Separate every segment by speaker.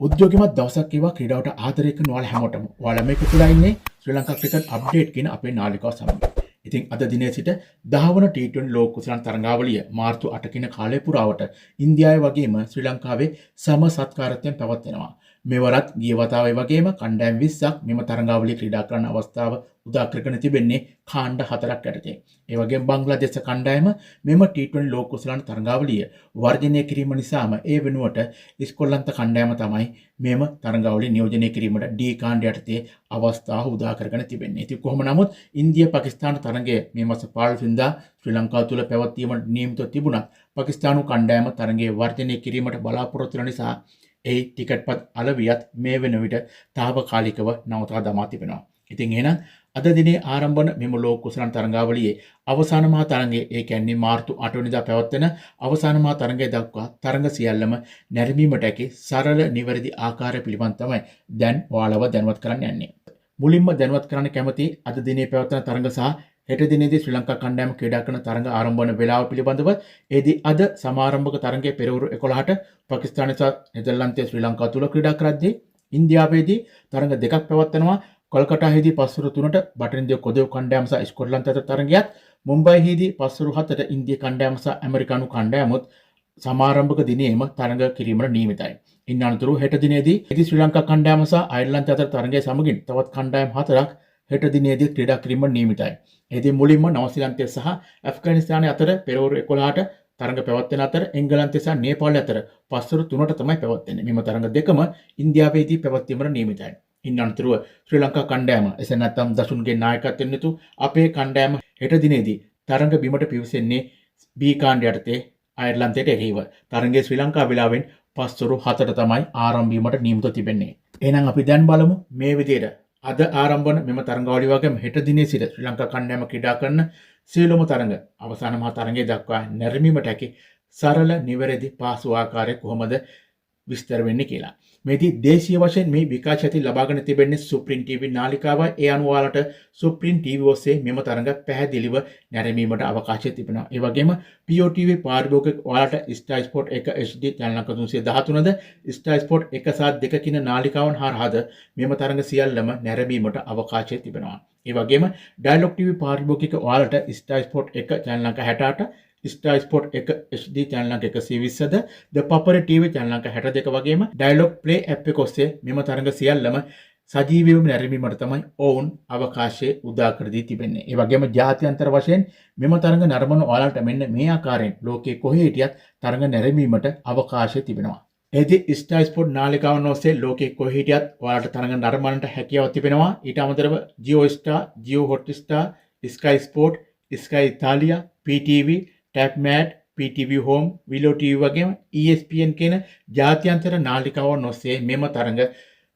Speaker 1: උද්‍යෝගිමත් දවසක් ඒවා ක්‍රීඩාවට ආදරය කරන ඔයාලා හැමෝටම. ඔයාලා මේක තුලා ඉන්නේ ශ්‍රී ලංකා ක්‍රිකට් අප්ඩේට් කියන අපේ නාලිකාව සමග. ඉතින් අද දිනේ සිට 10 වන T20 ලෝක කුසලන් තරඟාවලිය මාර්තු 8 කින කාලය පුරාවට ඉන්දියාවේ වගේම ශ්‍රී ලංකාවේ සම සත්කාරත්වයෙන් පැවැත්වෙනවා. මෙවරත් ගිය වතාවේ වගේම කණ්ඩායම් 20ක් මෙම තරඟාවලිය ක්‍රීඩා කරන්න අවස්ථාව උදා කරගෙන තිබෙන්නේ කාණ්ඩ 4ක් යටතේ. ඒ වගේම බංග්ලාදේශ කණ්ඩායම මෙම T20 ලෝක කුසලන් තරඟාවලිය වර්ජනය කිරීම නිසාම ඒ වෙනුවට ස්කොට්ලන්ත කණ්ඩායම තමයි මෙම තරඟාවලිය නියෝජනය කිරීමට D කාණ්ඩ යටතේ අවස්ථාව උදා කරගෙන තිබෙන්නේ. ඉතින් කොහොම නමුත් ඉන්දියා පාකිස්තාන තරඟය මේ මාස 15 වෙනිදා ශ්‍රී ලංකාව තුළ පැවැත්වීමට නියමිතව තිබුණත් පාකිස්තානු කණ්ඩායම තරඟයේ වර්ජනය කිරීමට බලාපොරොත්තු වෙන නිසා ඒ ටිකට්පත් අලවියත් මේ වෙන විට తాවකාලිකව නවතා දමා තිබෙනවා. ඉතින් එහෙනම් අද දිනේ ආරම්භ වන මෙම ලෝක කුසලන් තරඟාවලියේ අවසාන මහා තරඟයේ ඒ කියන්නේ මාර්තු 8 වෙනිදා පැවැත්වෙන අවසාන මහා තරඟය දක්වා තරඟ සියල්ලම නැරඹීමට ඇති සරල නිවැරදි ආකාරය පිළිබඳ තමයි දැන් ඔයාලව දැනුවත් කරන්න යන්නේ. මුලින්ම දැනුවත් කරන්න කැමති අද දිනේ පැවැත්වෙන තරඟ සහ හෙට දිනේදී ශ්‍රී ලංකා කණ්ඩායම ක්‍රීඩා කරන තරඟ ආරම්භ වන වේලාව පිළිබඳව එදී අද සමාරම්භක තරඟයේ පෙරවරු 11ට පාකිස්තානය සහ නෙදර්ලන්තය ශ්‍රී ලංකාව තුල ක්‍රීඩා කරද්දී ඉන්දියාවේදී තරඟ දෙකක් පැවැත්වෙනවා. කොල්කටාවේදී පස්වරු 3ට බටහිර කොදෙව් කණ්ඩායම සහ ස්කොට්ලන්ත අතර තරඟයක්, මුම්බයිහිදී පස්වරු 7ට ඉන්දිය කණ්ඩායම සහ ඇමරිකානු කණ්ඩායමුත් සමාරම්භක දිනේම තරඟ කිරීමට නියමිතයි. ඉන් අනතුරුව හෙට දිනේදී ශ්‍රී ලංකා කණ්ඩායම සහ අයර්ලන්තය අතර තරඟය සමගින් තවත් කණ්ඩායම් 4ක් හෙට දිනේදී ක්‍රීඩා කිරීමට නියමිතයි. එදී මුලින්ම නවසීලන්තය සහ ඇෆ්ගනිස්තානය අතර පෙරවරු 11ට තරඟ පැවැත්වෙන අතර එංගලන්තය සහ නේපාලය අතර පස්වරු 3ට තමයි පැවැත්වෙන්නේ. මෙම තරඟ දෙකම ඉන්දියාවේදී පැවැත්වීමට නියමිතයි. ඉන් අනතුරුව ශ්‍රී ලංකා කණ්ඩායම එසේ නැත්නම් දසුන්ගේ නායකත්වයෙන් යුතු අපේ කණ්ඩායම හෙට දිනේදී තරඟ බිමට පිවිසෙන්නේ B කාණ්ඩ යටතේ අයර්ලන්තයට එරෙහිව. තරඟයේ ශ්‍රී ලංකා වේලාවෙන් පස්වරු 7ට තමයි ආරම්භ වීමට නියමිතව තිබෙන්නේ. එහෙනම් අපි දැන් බලමු මේ විදිහට අද ආරම්භ වන මෙම තරඟාවලිය වගේම හෙට දිනේ සිට ශ්‍රී ලංකා කණ්ඩායම ක්‍රීඩා කරන සියලුම තරඟ අවසාන මහා තරඟය දක්වා නැරඹීමට ඇති සරල නිවැරදි පාසු ආකාරය කොහොමද විස්තර වෙන්නේ කියලා. මේදී දේශීය වශයෙන් මේ විකාශය ඇති ලබාගෙන තිබෙන්නේ සුප්‍රීම් TV නාලිකාවයි. ඒ අනුව ඔයාලට සුප්‍රීම් TV ඔස්සේ මෙම තරඟ පැහැදිලිව නැරඹීමට අවකාශය තිබෙනවා. ඒ වගේම POTV පාරිභෝගික ඔයාලට Star Sport 1 HD channel number 313ද Star Sport 1 සහ 2 කින නාලිකාවන් හරහාද මෙම තරඟ සියල්ලම නැරඹීමට අවකාශය තිබෙනවා. ඒ වගේම Dialog TV පාරිභෝගික ඔයාලට Star Sport 1 channel number 68 Star Sport 1 HD channel number 120ද The Papare TV channel number 62 වගේම Dialog Play app එක ඔස්සේ මෙම තරඟ සියල්ලම සජීවීවම නැරඹීමට තමයි ඔවුන් අවකාශය උදා කර දී තිබෙන්නේ. ඒ වගේම ජාත්‍යන්තර වශයෙන් මෙම තරඟ නරඹන ඔයාලට මෙන්න මේ ආකාරයෙන් ලෝකයේ කොහේ හිටියත් තරඟ නැරඹීමට අවකාශය තිබෙනවා. එදී Star Sport නාලිකාවන් ඔස්සේ ලෝකයේ කොහේ හිටියත් ඔයාලට තරඟ නරඹන්නට හැකියාව තිබෙනවා. ඊට අමතරව Jio Star, Jio Hotstar, Sky Sport, Sky Italia, PTV, TapMat, PTV Home, Willow TV වගේම ESPN කියන ජාත්‍යන්තර නාලිකාවන් ඔස්සේ මෙම තරඟ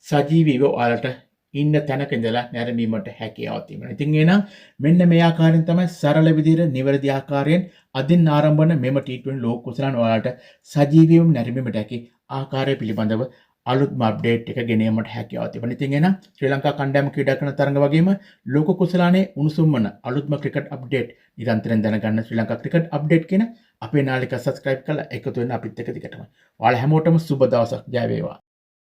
Speaker 1: සජීවීව ඔයාලට ඉන්න තැනක ඉඳලා නැරඹීමට හැකියාව තිබෙනවා. ඉතින් එහෙනම් මෙන්න මේ ආකාරයෙන් තමයි සරල විදිහට නිවැරදි ආකාරයෙන් අදින් ආරම්භ වන මෙම T20 ලෝක කුසලන් ඔයාලට සජීවීවම නැරඹීමට හැකි ආකාරය පිළිබඳව අලුත්ම අප්ඩේට් එක ගෙනීමට හැකියාව තිබෙනවා. ඉතින් එහෙනම් ශ්‍රී ලංකා කණ්ඩායම ක්‍රීඩා කරන තරඟ වගේම ලෝක කුසලානේ උණුසුම් වන අලුත්ම ක්‍රිකට් අප්ඩේට් නිරන්තරයෙන් දැනගන්න ශ්‍රී ලංකා ක්‍රිකට් අප්ඩේට් කියන අපේ නාලිකාව සබ්ස්ක්‍රයිබ් කරලා එකතු වෙන්න අපිත් එක්ක දිගටම. ඔයාලා හැමෝටම සුබ දවසක්. ජය වේවා.